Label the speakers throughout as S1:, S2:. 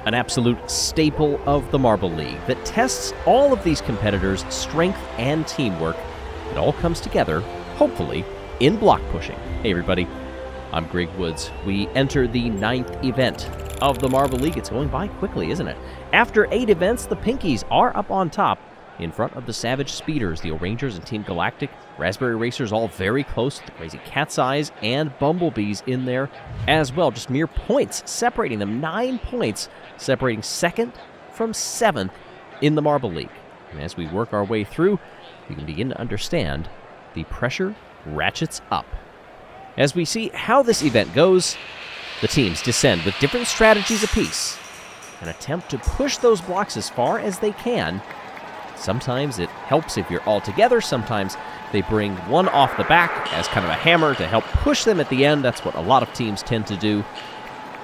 S1: an absolute staple of the Marble League that tests all of these competitors' strength and teamwork. It all comes together, hopefully, in block pushing. Hey everybody, I'm Greg Woods. We enter the 9th event of the Marble League. It's going by quickly, isn't it? After 8 events, the Pinkies are up on top in front of the Savage Speeders, the O'Rangers and Team Galactic. Raspberry Racers all very close. The Crazy Cat's Eyes and Bumblebees in there as well. Just mere points separating them. 9 points separating 2nd from 7th in the Marble League. And as we work our way through, we can begin to understand the pressure ratchets up. As we see how this event goes, the teams descend with different strategies apiece and attempt to push those blocks as far as they can. Sometimes it helps if you're all together. Sometimes they bring one off the back as kind of a hammer to help push them at the end. That's what a lot of teams tend to do.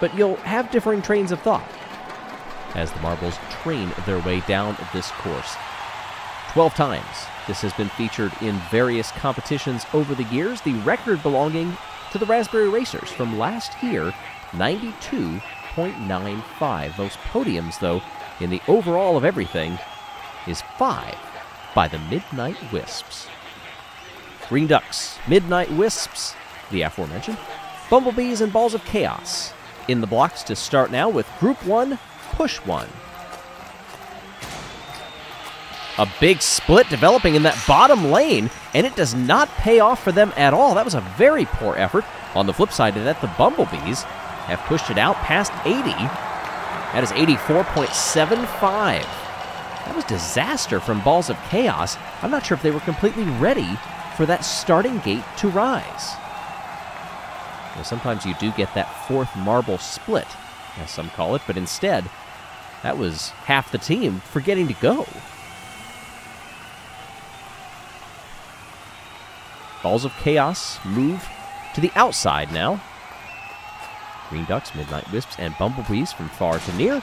S1: But you'll have differing trains of thought as the marbles train their way down this course. 12 times this has been featured in various competitions over the years. The record belonging to the Raspberry Racers from last year, 92.95. Those podiums, though, in the overall of everything, is 5 by the Midnight Wisps. Green Ducks, Midnight Wisps, the aforementioned, Bumblebees and Balls of Chaos in the blocks to start now with Group 1, Push 1. A big split developing in that bottom lane, and it does not pay off for them at all. That was a very poor effort. On the flip side of that, the Bumblebees have pushed it out past 80. That is 84.75. That was disaster from Balls of Chaos. I'm not sure if they were completely ready for that starting gate to rise. Well, sometimes you do get that 4th marble split, as some call it, but instead, that was half the team forgetting to go. Balls of Chaos move to the outside now. Green Ducks, Midnight Wisps, and Bumblebees from far to near.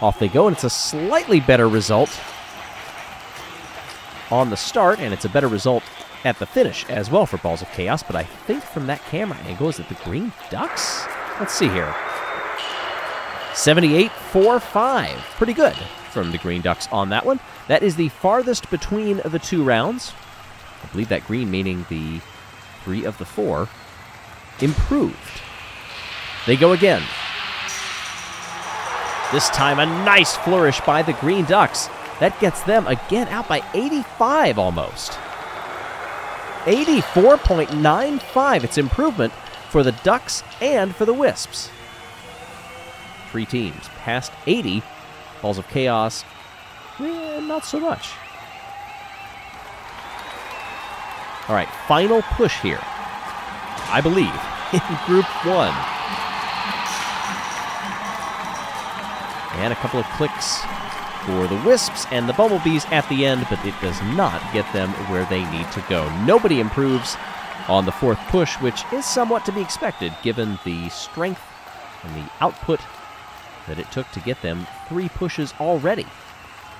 S1: Off they go, and it's a slightly better result on the start, and it's a better result at the finish as well for Balls of Chaos, but I think from that camera angle, is it the Green Ducks? Let's see here. 78.45. Pretty good from the Green Ducks on that one. That is the farthest between the 2 rounds. I believe that green meaning the 3 of the 4 improved. They go again. This time a nice flourish by the Green Ducks. That gets them again out by 85 almost. 84.95. It's improvement for the Ducks and for the Wisps. 3 teams past 80. Balls of Chaos, not so much. All right, final push here, I believe, in Group 1. And a couple of clicks for the Wisps and the Bumblebees at the end, but it does not get them where they need to go. Nobody improves on the 4th push, which is somewhat to be expected given the strength and the output that it took to get them 3 pushes already.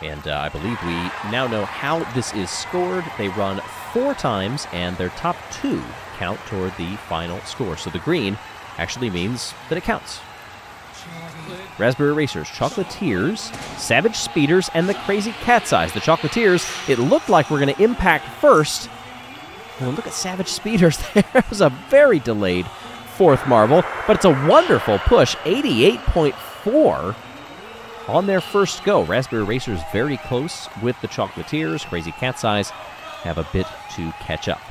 S1: And I believe we now know how this is scored. They run 4 times, and their top 2 count toward the final score. So the green actually means that it counts. Raspberry Racers, Chocolatiers, Savage Speeders, and the Crazy Cat's Eyes. The Chocolatiers, it looked like we're going to impact first. Well, look at Savage Speeders there. It was a very delayed 4th marble, but it's a wonderful push, 88.4 on their first go. Raspberry Racers very close with the Chocolatiers. Crazy Cat's Eyes have a bit to catch up.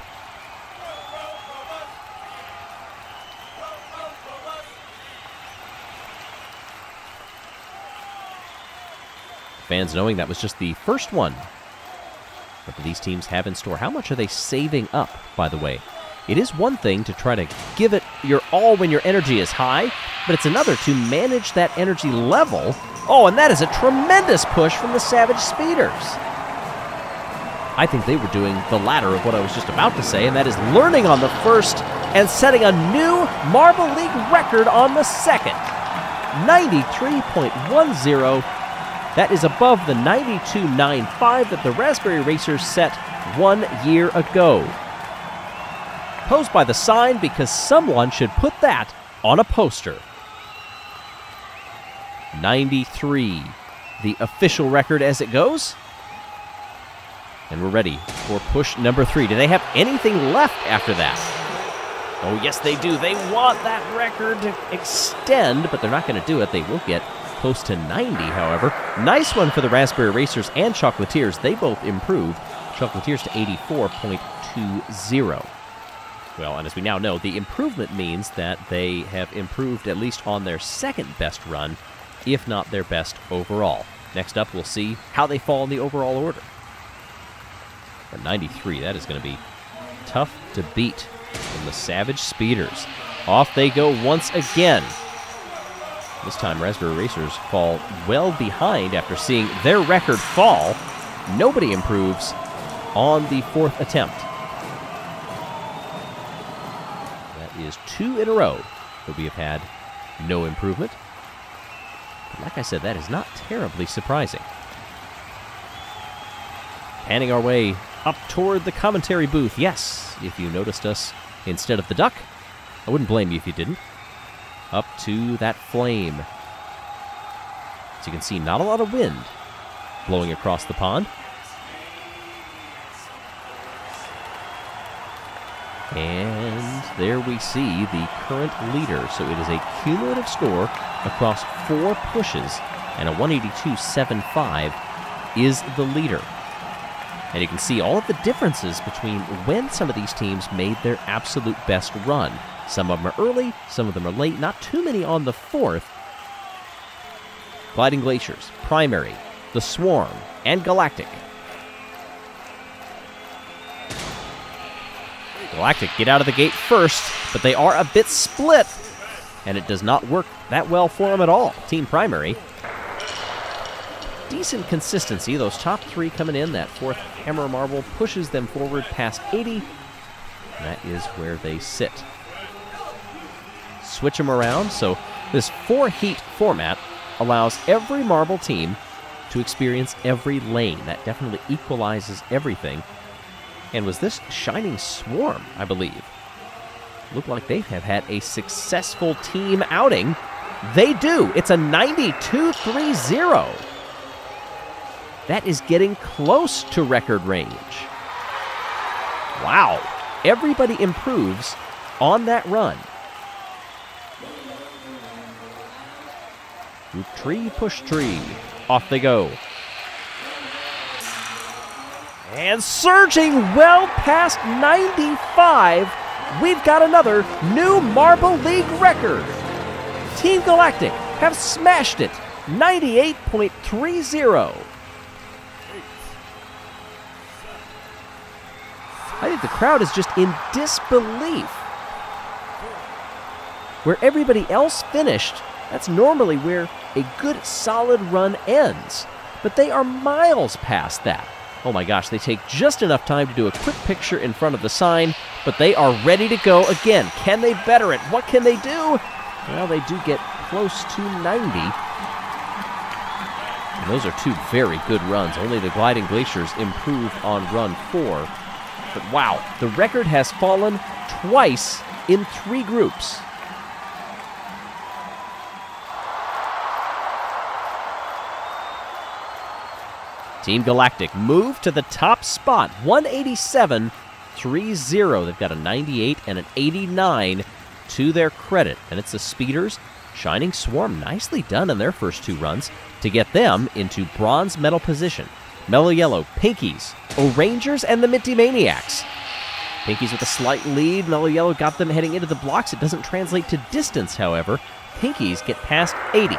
S1: Fans knowing that was just the first one. What do these teams have in store? How much are they saving up, by the way? It is one thing to try to give it your all when your energy is high, but it's another to manage that energy level. Oh, and that is a tremendous push from the Savage Speeders. I think they were doing the latter of what I was just about to say, and that is learning on the first and setting a new Marble League record on the second. 93.10. That is above the 92.95 that the Raspberry Racers set 1 year ago. Posed by the sign because someone should put that on a poster. 93, the official record as it goes. And we're ready for push number 3. Do they have anything left after that? Oh, yes, they do. They want that record to extend, but they're not going to do it. They will get close to 90, however. Nice one for the Raspberry Racers and Chocolatiers. They both improved. Chocolatiers to 84.20. Well, and as we now know, the improvement means that they have improved at least on their second best run, if not their best overall. Next up, we'll see how they fall in the overall order. But 93, that is going to be tough to beat from the Savage Speeders. Off they go once again. This time, Raspberry Racers fall well behind after seeing their record fall. Nobody improves on the 4th attempt. That is 2 in a row that we have had no improvement. But like I said, that is not terribly surprising. Panning our way up toward the commentary booth. Yes, if you noticed us instead of the duck, I wouldn't blame you if you didn't. Up to that flame. As you can see, not a lot of wind blowing across the pond. And there we see the current leader. So it is a cumulative score across 4 pushes, and a 182.75 is the leader. And you can see all of the differences between when some of these teams made their absolute best run. Some of them are early, some of them are late, not too many on the 4th. Gliding Glaciers, Primary, the Swarm, and Galactic. Galactic get out of the gate first, but they are a bit split, and it does not work that well for them at all. Team Primary, decent consistency. Those top 3 coming in. That 4th Hammer Marble pushes them forward past 80. And that is where they sit. Switch them around. So this 4-heat format allows every marble team to experience every lane. That definitely equalizes everything. And was this Shining Swarm, I believe? Looked like they have had a successful team outing. They do. It's a 92.30. That is getting close to record range. Wow. Everybody improves on that run. Group tree, push tree. Off they go. And surging well past 95, we've got another new Marble League record. Team Galactic have smashed it, 98.30. I think the crowd is just in disbelief. Where everybody else finished, that's normally where a good solid run ends. But they are miles past that. Oh my gosh, they take just enough time to do a quick picture in front of the sign, but they are ready to go again. Can they better it? What can they do? Well, they do get close to 90. And those are 2 very good runs. Only the Gliding Glaciers improved on run 4. But wow, the record has fallen twice in 3 groups. Team Galactic move to the top spot, 187.30. They've got a 98 and an 89 to their credit. And it's the Speeders, Shining Swarm, nicely done in their first 2 runs to get them into bronze medal position. Mellow Yellow, Pinkies, O'Rangers, and the Minty Maniacs. Pinkies with a slight lead. Mellow Yellow got them heading into the blocks. It doesn't translate to distance, however. Pinkies get past 80.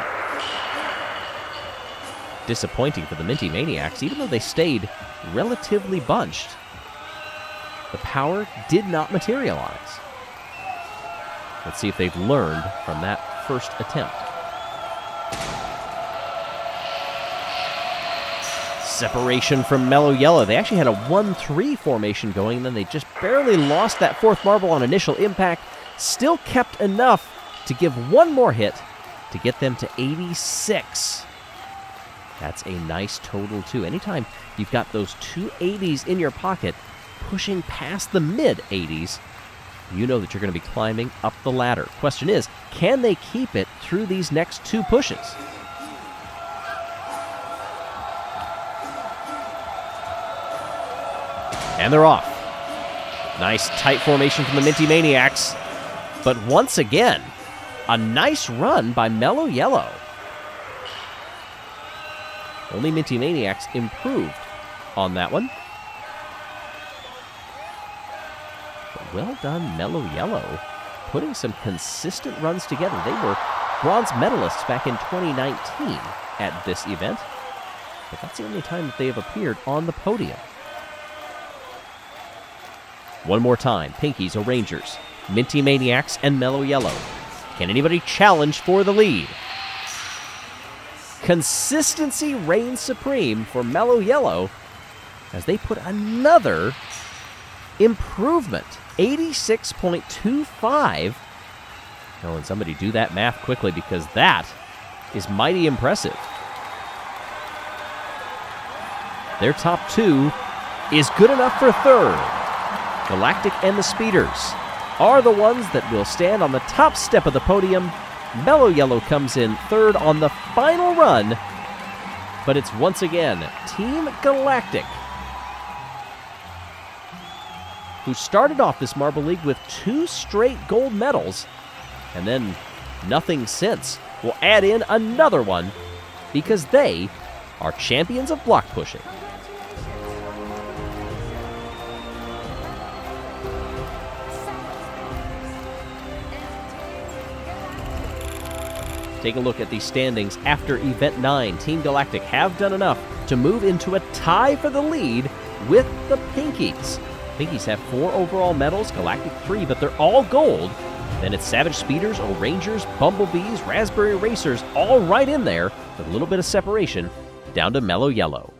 S1: Disappointing for the Minty Maniacs, even though they stayed relatively bunched. The power did not materialize. Let's see if they've learned from that first attempt. Separation from Mellow Yellow. They actually had a 1-3 formation going, then they just barely lost that 4th marble on initial impact. Still kept enough to give 1 more hit to get them to 86. That's a nice total, too. Anytime you've got those 2 80s in your pocket, pushing past the mid-80s, you know that you're going to be climbing up the ladder. Question is, can they keep it through these next 2 pushes? And they're off. Nice tight formation from the Minty Maniacs. But once again, a nice run by Mellow Yellow. Only Minty Maniacs improved on that one. But well done, Mellow Yellow, putting some consistent runs together. They were bronze medalists back in 2019 at this event, but that's the only time that they have appeared on the podium. One more time, Pinkies or Rangers, Minty Maniacs, and Mellow Yellow. Can anybody challenge for the lead? Consistency reigns supreme for Mellow Yellow as they put another improvement, 86.25. Oh, and somebody do that math quickly because that is mighty impressive. Their top two is good enough for third. Galactic and the Speeders are the ones that will stand on the top step of the podium. Mellow Yellow comes in third on the final run, but it's once again Team Galactic, who started off this Marble League with 2 straight gold medals, and then nothing since. Will add in another one because they are champions of block pushing. Take a look at the standings after Event 9. Team Galactic have done enough to move into a tie for the lead with the Pinkies. Pinkies have 4 overall medals, Galactic 3, but they're all gold. Then it's Savage Speeders, O'Rangers, Bumblebees, Raspberry Racers, all right in there with a little bit of separation down to Mellow Yellow.